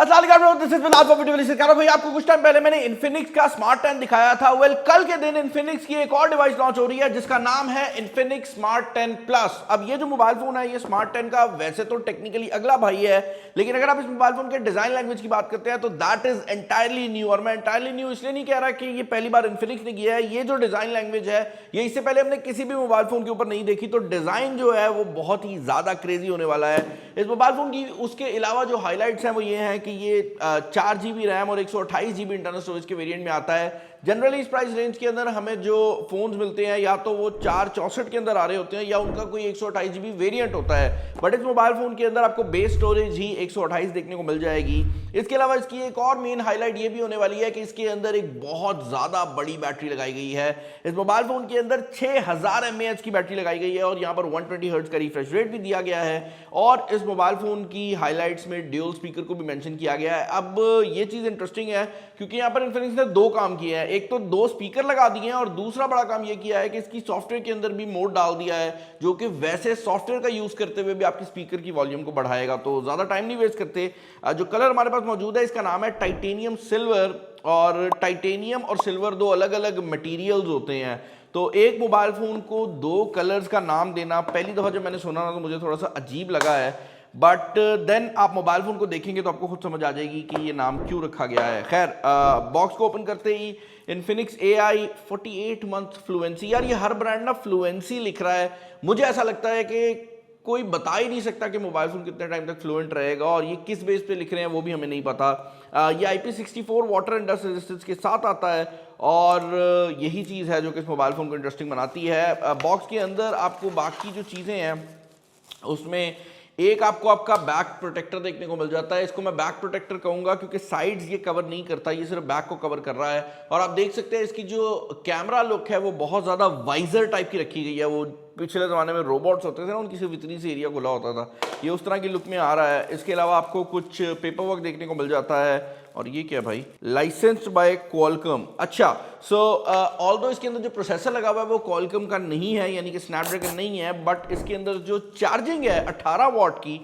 भाई आपको कुछ टाइम पहले मैंने इन्फिनिक्स का स्मार्ट 10 दिखाया था। कल के दिन इन्फिनिक्स की एक और डिवाइस लॉन्च हो रही है जिसका नाम है इन्फिनिक्स स्मार्ट 10 प्लस। अब ये जो मोबाइल फोन है ये स्मार्ट 10 का वैसे तो टेक्निकली अगला भाई है, लेकिन अगर आप इस मोबाइल फोन के डिजाइन लैंग्वेज की बात करते हैं तो दैट इज एंटायरली न्यू। और मैं एंटायरली न्यू इसलिए नहीं कह रहा कि ये पहली बार इन्फिनिक्स ने किया है। ये जो डिजाइन लैंग्वेज है ये इससे पहले हमने किसी भी मोबाइल फोन के ऊपर नहीं देखी, तो डिजाइन जो है वो बहुत ही ज्यादा क्रेजी होने वाला है इस मोबाइल फोन की। उसके अलावा जो हाईलाइट्स हैं वो ये हैं कि ये 4 GB रैम और 128 GB इंटरनल स्टोरेज के वेरिएंट में आता है। जनरली इस प्राइस रेंज के अंदर हमें जो फोन्स मिलते हैं या तो वो 464 के अंदर आ रहे होते हैं या उनका कोई 128 GB वेरिएंट होता है, बट इस मोबाइल फोन के अंदर आपको बेस स्टोरेज ही 128 देखने को मिल जाएगी। इसके अलावा इसकी एक और मेन हाईलाइट ये भी होने वाली है कि इसके अंदर एक बहुत ज्यादा बड़ी बैटरी लगाई गई है। इस मोबाइल फोन के अंदर 6000 mAh की बैटरी लगाई गई है और यहाँ पर 120 हर्ट्ज का रिफ्रेश रेट भी दिया गया है। और इस मोबाइल फोन की हाईलाइट्स में ड्यूल स्पीकर को भी मेंशन किया गया है। अब ये चीज इंटरेस्टिंग है क्योंकि यहाँ पर इन्फिनिक्स ने दो काम किए हैं, एक तो दो स्पीकर लगा दिए हैं और दूसरा बड़ा काम ये किया है कि इसकी सॉफ्टवेयर के अंदर भी मोड डाल दिया है जो कि वैसे सॉफ्टवेयर का यूज करते हुए भी आपकी स्पीकर की वॉल्यूम को बढ़ाएगा। तो ज्यादा टाइम नहीं वेस्ट करते, जो कलर हमारे पास मौजूद है इसका नाम है टाइटेनियम सिल्वर। और टाइटेनियम और सिल्वर दो अलग अलग मटेरियल्स होते हैं, तो एक मोबाइल फोन को दो कलर्स का नाम देना पहली दफा जब मैंने सुना ना तो मुझे थोड़ा सा अजीब लगा है, बट देन आप मोबाइल फोन को देखेंगे तो आपको खुद समझ आ जाएगी कि ये नाम क्यों रखा गया है। खैर, बॉक्स को ओपन करते ही इन्फिनिक्स AI 48 मंथ फ्लुएंसी, यार ये हर ब्रांड ना फ्लुएंसी लिख रहा है। मुझे ऐसा लगता है कि कोई बता ही नहीं सकता कि मोबाइल फोन कितने टाइम तक फ्लुएंट रहेगा, और ये किस बेस पे लिख रहे हैं वो भी हमें नहीं पता। ये IP64 water and dust resistance के साथ आता है और यही चीज़ है जो कि इस मोबाइल फोन को इंटरेस्टिंग बनाती है। बॉक्स के अंदर आपको बाकी जो चीज़ें हैं उसमें एक आपको आपका बैक प्रोटेक्टर देखने को मिल जाता है। इसको मैं बैक प्रोटेक्टर कहूंगा क्योंकि साइड्स ये कवर नहीं करता, ये सिर्फ बैक को कवर कर रहा है। और आप देख सकते हैं इसकी जो कैमरा लुक है वो बहुत ज्यादा वाइजर टाइप की रखी गई है। वो पिछले जमाने में रोबोट्स होते थे ना, उनकी सिर्फ इतनी सी एरिया खुला होता था, ये उस तरह की लुक में आ रहा है। इसके अलावा आपको कुछ पेपर वर्क देखने को मिल जाता है। और ये क्या भाई, लाइसेंस्ड बाय क्वालकॉम। अच्छा, सो ऑल्दो इसके अंदर जो प्रोसेसर लगा हुआ है वो क्वालकॉम का नहीं है, यानी कि स्नैपड्रैगन नहीं है, बट इसके अंदर जो चार्जिंग है 18 वॉट की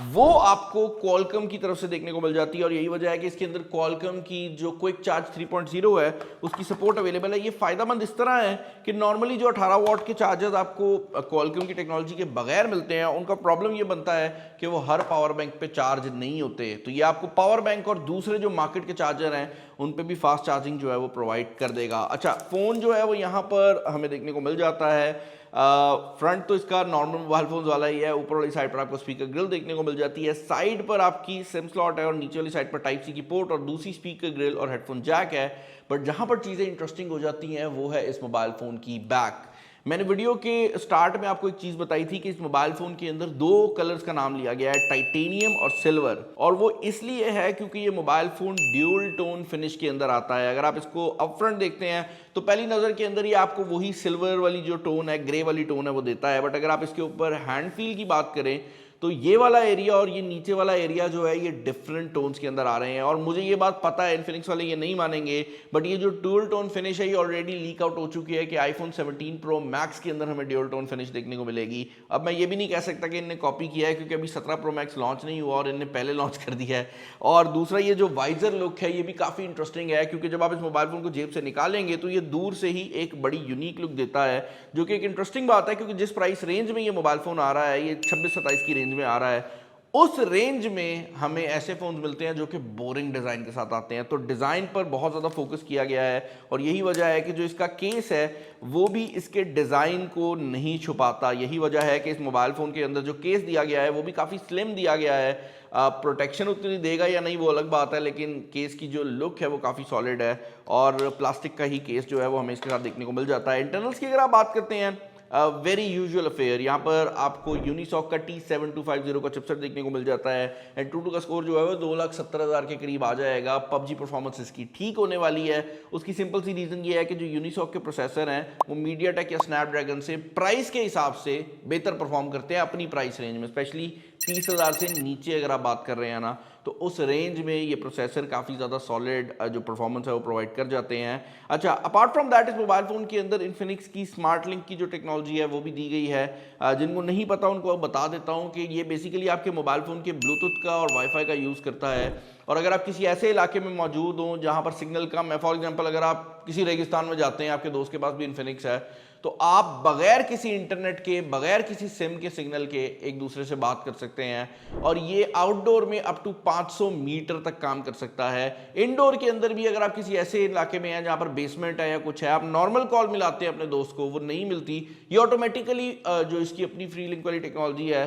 वो आपको क्वालकॉम की तरफ से देखने को मिल जाती है। और यही वजह है कि इसके अंदर क्वालकॉम की जो क्विक चार्ज 3.0 है उसकी सपोर्ट अवेलेबल है। ये फायदेमंद इस तरह है कि नॉर्मली जो 18 वॉट के चार्जर्स आपको क्वालकॉम की टेक्नोलॉजी के बगैर मिलते हैं उनका प्रॉब्लम ये बनता है कि वो हर पावर बैंक पे चार्ज नहीं होते, तो ये आपको पावर बैंक और दूसरे जो मार्केट के चार्जर हैं उन पे भी फास्ट चार्जिंग जो है वो प्रोवाइड कर देगा। अच्छा, फोन जो है वो यहाँ पर हमें देखने को मिल जाता है। फ्रंट तो इसका नॉर्मल मोबाइल फोन वाला ही है, ऊपर वाली साइड पर आपको स्पीकर ग्रिल देखने को मिल जाती है, साइड पर आपकी सिम स्लॉट है और नीचे वाली साइड पर टाइप सी की पोर्ट और दूसरी स्पीकर ग्रिल और हेडफोन जैक है। बट जहां पर चीजें इंटरेस्टिंग हो जाती हैं वो है इस मोबाइल फोन की बैक। मैंने वीडियो के स्टार्ट में आपको एक चीज बताई थी कि इस मोबाइल फोन के अंदर दो कलर्स का नाम लिया गया है, टाइटेनियम और सिल्वर, और वो इसलिए है क्योंकि ये mobile phone dual tone finish के अंदर आता है। अगर आप इसको अपफ्रंट देखते हैं तो पहली नजर के अंदर ही आपको वही सिल्वर वाली जो टोन है, ग्रे वाली टोन है, वो देता है। बट अगर आप इसके ऊपर हैंड फील की बात करें तो ये वाला एरिया और ये नीचे वाला एरिया जो है ये डिफरेंट टोन्स के अंदर आ रहे हैं। और मुझे ये बात पता है इन्फिनिक्स वाले ये नहीं मानेंगे, बट ये जो ड्यूल टोन फिनिश है ये ऑलरेडी लीक आउट हो चुकी है कि आईफोन 17 प्रो मैक्स के अंदर हमें ड्यूल टोन फिनिश देखने को मिलेगी। अब मैं ये भी नहीं कह सकता कि इन्हें कॉपी किया है क्योंकि अभी 17 प्रो मैक्स लॉन्च नहीं हुआ और इन्हें पहले लॉन्च कर दिया है। और दूसरा ये जो वाइजर लुक है ये भी काफी इंटरेस्टिंग है क्योंकि जब आप इस मोबाइल फोन को जेब से निकालेंगे तो ये दूर से ही एक बड़ी यूनिक लुक देता है, जो कि एक इंटरेस्टिंग बात है क्योंकि जिस प्राइस रेंज में ये मोबाइल फोन आ रहा है, ये 26-27 की रेंज में आ रहा है, उस रेंज में हमें ऐसे फोन्स मिलते हैं जो कि बोरिंग डिज़ाइन के साथ आते हैं। तो डिज़ाइन पर बहुत ज़्यादा फोकस किया गया है और यही वजह है कि जो इसका केस है वो भी इसके डिज़ाइन को नहीं छुपाता। यही वजह है कि इस मोबाइल फ़ोन के अंदर जो केस दिया गया है वो भी काफ़ी स्लिम दिया गया है। प्रोटेक्शन उतनी देगा या नहीं वो अलग बात है, लेकिन केस की जो लुक है वो काफ़ी सॉलिड है और प्लास्टिक का ही केस जो है वो हमें इसके साथ देखने को मिल जाता है। इंटरनल्स की अगर आप बात करते हैं, वेरी यूजुअल अफेयर, यहाँ पर आपको यूनिसॉक का T7250 का चिपसेट देखने को मिल जाता है। एंटूटू का स्कोर जो है वो 2,70,000 के करीब आ जाएगा। पबजी परफॉर्मेंस इसकी ठीक होने वाली है। उसकी सिंपल सी रीज़न ये है कि जो यूनिसॉक के प्रोसेसर हैं वो मीडियाटेक या स्नैपड्रैगन से प्राइस के हिसाब से बेहतर परफॉर्म करते हैं अपनी प्राइस रेंज में, स्पेशली 30,000 से नीचे अगर आप बात कर रहे हैं ना, तो उस रेंज में ये प्रोसेसर काफ़ी ज़्यादा सॉलिड जो परफॉर्मेंस है वो प्रोवाइड कर जाते हैं। अच्छा, अपार्ट फ्रॉम दैट इस मोबाइल फ़ोन के अंदर इन्फिनिक्स की स्मार्ट लिंक की जो टेक्नोलॉजी है वो भी दी गई है। जिनको नहीं पता उनको बता देता हूँ कि ये बेसिकली आपके मोबाइल फ़ोन के ब्लूटूथ का और वाईफाई का यूज़ करता है। और अगर आप किसी ऐसे इलाके में मौजूद हों जहाँ पर सिग्नल कम है, फॉर एग्जाम्पल अगर आप किसी रेगिस्तान में जाते हैं, आपके दोस्त के पास भी इन्फिनिक्स है, तो आप बगैर किसी इंटरनेट के, बगैर किसी सिम के सिग्नल के एक दूसरे से बात कर सकते हैं। और ये आउटडोर में अप टू 500 मीटर तक काम कर सकता है। इंडोर के अंदर भी अगर आप किसी ऐसे इलाके में हैं जहाँ पर बेसमेंट है या कुछ है, आप नॉर्मल कॉल मिलाते हैं अपने दोस्त को, वो नहीं मिलती, ये ऑटोमेटिकली जो इसकी अपनी फ्री लिंक वाली टेक्नोलॉजी है,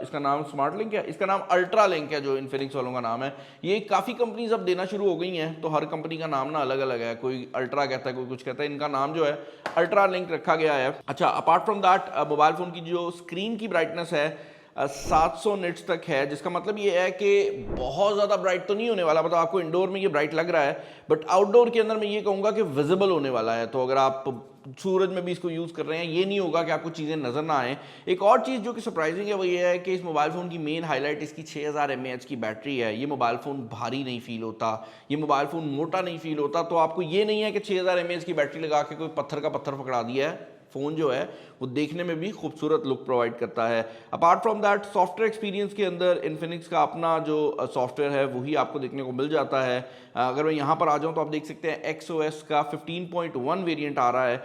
इसका नाम स्मार्ट लिंक है, इसका नाम अल्ट्रा लिंक है, जो इन्फिनिक्स वालों का नाम है। ये काफ़ी कंपनीज अब देना शुरू हो गई हैं, तो हर कंपनी का नाम ना अलग अलग है, कोई अल्ट्रा कहता है, कोई कुछ कहता है। इनका नाम जो है अल्ट्रा लिंक रखा गया है। अच्छा, apart from that mobile phone की जो स्क्रीन की ब्राइटनेस है 700 निट्स तक है, जिसका मतलब ये है कि बहुत ज़्यादा ब्राइट तो नहीं होने वाला। मतलब आपको इंडोर में ये ब्राइट लग रहा है, बट आउटडोर के अंदर मैं ये कहूँगा कि विजिबल होने वाला है। तो अगर आप सूरज में भी इसको यूज़ कर रहे हैं, ये नहीं होगा कि आपको चीज़ें नज़र ना आए। एक और चीज़ जो कि सरप्राइजिंग है वो ये है कि इस मोबाइल फ़ोन की मेन हाईलाइट इसकी 6000 mAh की बैटरी है। ये मोबाइल फ़ोन भारी नहीं फील होता, ये मोबाइल फ़ोन मोटा नहीं फील होता। तो आपको ये नहीं है कि 6000 mAh की बैटरी लगा के कोई पत्थर का पत्थर पकड़ा दिया है। फ़ोन जो है वो देखने में भी खूबसूरत लुक प्रोवाइड करता है। Apart from that software experience के अंदर इन्फिनिक्स का अपना जो सॉफ्टवेयर है वही आपको देखने को मिल जाता है। अगर मैं यहाँ पर आ जाऊँ तो आप देख सकते हैं XOS का 15.1 वेरिएंट आ रहा है।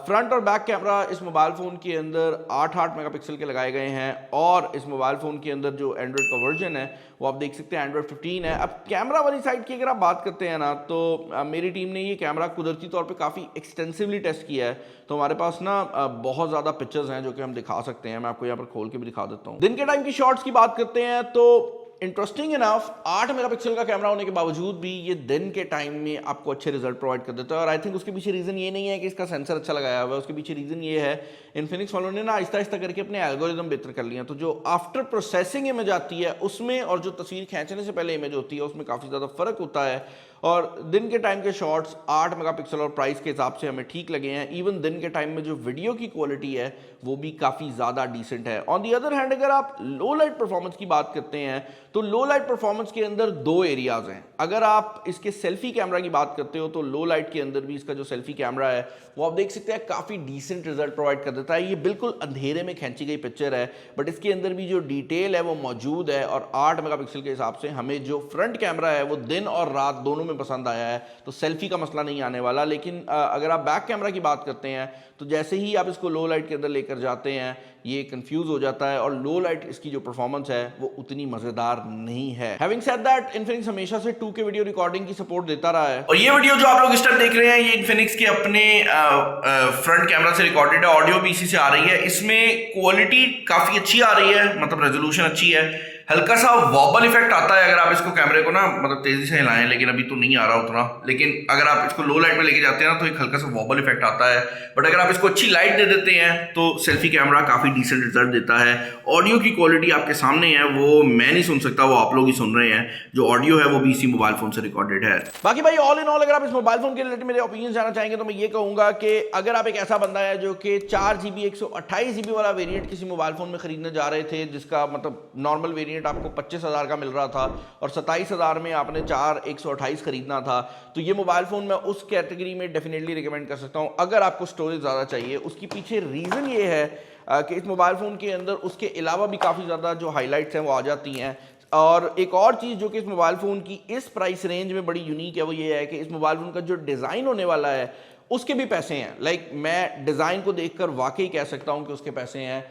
फ्रंट और बैक कैमरा इस मोबाइल फ़ोन के अंदर 8 मेगापिक्सल के लगाए गए हैं। और इस मोबाइल फ़ोन के अंदर जो एंड्रॉयड का वर्जन है वो आप देख सकते हैं एंड्रॉयड 15 है। अब कैमरा वाली साइड की अगर आप बात करते हैं ना, तो मेरी टीम ने ये कैमरा कुदरती तौर पे काफ़ी एक्सटेंसिवली टेस्ट किया है। तो हमारे पास ना बहुत ज़्यादा पिक्चर्स हैं जो कि हम दिखा सकते हैं। मैं आपको यहाँ पर खोल के भी दिखा देता हूँ। दिन के टाइम की शॉट्स की बात करते हैं तो इंटरेस्टिंग इनफ 8 मेगापिक्सल का कैमरा होने के बावजूद भी ये दिन के टाइम में आपको अच्छे रिजल्ट प्रोवाइड कर देता है। और आई थिंक उसके पीछे रीज़न ये नहीं है कि इसका सेंसर अच्छा लगाया हुआ है, उसके पीछे रीज़न ये है इन्फिनिक्स वालों ने ना आहिस्ता आहिस्ता करके अपने एल्गोरिदम बेहतर कर लिया। तो जो आफ्टर प्रोसेसिंग इमेज आती है उसमें और जो तस्वीर खींचने से पहले इमेज होती है उसमें काफ़ी ज़्यादा फ़र्क होता है। और दिन के टाइम के शॉट्स 8 मेगापिक्सल और प्राइस के हिसाब से हमें ठीक लगे हैं। इवन दिन के टाइम में जो वीडियो की क्वालिटी है वो भी काफ़ी ज़्यादा डिसेंट है। ऑन दी अदर हैंड अगर आप लो लाइट परफॉर्मेंस की बात करते हैं तो लो लाइट परफॉर्मेंस के अंदर दो एरियाज हैं। अगर आप इसके सेल्फी कैमरा की बात करते हो तो लो लाइट के अंदर भी इसका जो सेल्फी कैमरा है वो आप देख सकते हैं काफ़ी डिसेंट रिजल्ट प्रोवाइड कर देता है। ये बिल्कुल अंधेरे में खींची गई पिक्चर है, बट इसके अंदर भी जो डिटेल है वो मौजूद है। और 8 मेगापिक्सल के हिसाब से हमें जो फ्रंट कैमरा है वो दिन और रात दोनों में पसंद आया है, तो सेल्फी का मसला नहीं आने वाला। लेकिन अगर आप बैक कैमरा की बात करते हैं तो जैसे ही आप इसको लो लाइट के अंदर लेकर जाते हैं ये कंफ्यूज हो जाता है और लो लाइट इसकी जो परफॉर्मेंस है वो उतनी मजेदार नहीं है। हैविंग सेड दैट इन्फिनिक्स हमेशा से 2K वीडियो रिकॉर्डिंग की सपोर्ट देता रहा है। और ये वीडियो जो आप लोग इस टाइम देख रहे हैं ये इन्फिनिक्स के अपने फ्रंट कैमरा से रिकॉर्डेड है, ऑडियो भी इसी से आ रही है। इसमें क्वालिटी काफी अच्छी आ रही है, मतलब रेजोल्यूशन अच्छी है। हल्का सा वॉबल इफेक्ट आता है अगर आप इसको कैमरे को ना मतलब तेजी से हिलाएं, लेकिन अभी तो नहीं आ रहा उतना। लेकिन अगर आप इसको लो लाइट में लेके जाते हैं ना तो एक हल्का सा वॉबल इफेक्ट आता है। बट अगर आप इसको अच्छी लाइट दे देते हैं तो सेल्फी कैमरा काफी डिसेंट रिजल्ट देता है। ऑडियो की क्वालिटी आपके सामने है, वो मैं नहीं सुन सकता, वो आप लोग ही सुन रहे हैं। जो ऑडियो है वो भी इसी मोबाइल फोन से रिकॉर्डेड है। बाकी भाई ऑल इन ऑल अगर आप इस मोबाइल फोन के रिलेटेड मेरे ओपिनियन जाना चाहेंगे तो मैं ये कहूंगा कि अगर आप एक ऐसा बंदा है जो कि 4GB 128GB वाला वेरिएंट किसी मोबाइल फोन में खरीदने जा रहे थे, जिसका मतलब नॉर्मल वेरिएंट आपको 25,000 का मिल रहा था और 27,000 में आपने 4/128 खरीदना था, तो ये मोबाइल फोन मैं उस कैटेगरी में डेफिनेटली रिकमेंड कर सकता हूं अगर आपको स्टोरेज ज्यादा चाहिए। उसके पीछे रीजन ये है कि इस मोबाइल फोन के अंदर उसके अलावा भी काफी ज्यादा जो हाईलाइट्स हैं वो आ जाती हैं। और एक और चीज़ जो कि इस मोबाइल फ़ोन की इस प्राइस रेंज में बड़ी यूनिक है वो ये है कि इस मोबाइल फ़ोन का जो डिज़ाइन होने वाला है उसके भी पैसे हैं। लाइक मैं डिज़ाइन को देखकर वाकई कह सकता हूँ कि उसके पैसे हैं।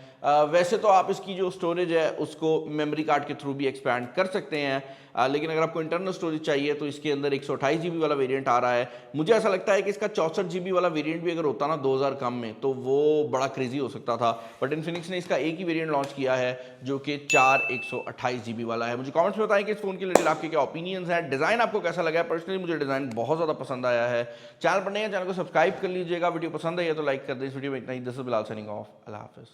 वैसे तो आप इसकी जो स्टोरेज है उसको मेमोरी कार्ड के थ्रू भी एक्सपैंड कर सकते हैं, लेकिन अगर आपको इंटरनल स्टोरेज चाहिए तो इसके अंदर 128GB वाला वेरिएंट आ रहा है। मुझे ऐसा लगता है कि इसका 64GB वाला वेरिएंट भी अगर होता ना 2000 कम में तो वो बड़ा क्रेजी हो सकता था, बट इन्फिनिक्स ने इसका एक ही वेरिएंट लॉन्च किया है जो कि 4/128GB वाला है। मुझे कमेंट्स में बताएं कि इस फोन के रिलेटेड आपके क्या ओपिनियंस हैं, डिज़ाइन आपको कैसा लगा है। पर्सनली मुझे डिज़ाइन बहुत ज़्यादा पसंद आया है। चैनल पर नए हैं, चैनल को सब्सक्राइब कर लीजिएगा। वीडियो पसंद आई है तो लाइक कर दें। इस वीडियो में इतना ही। This is Bilal signing off. अल्लाह हाफिज़।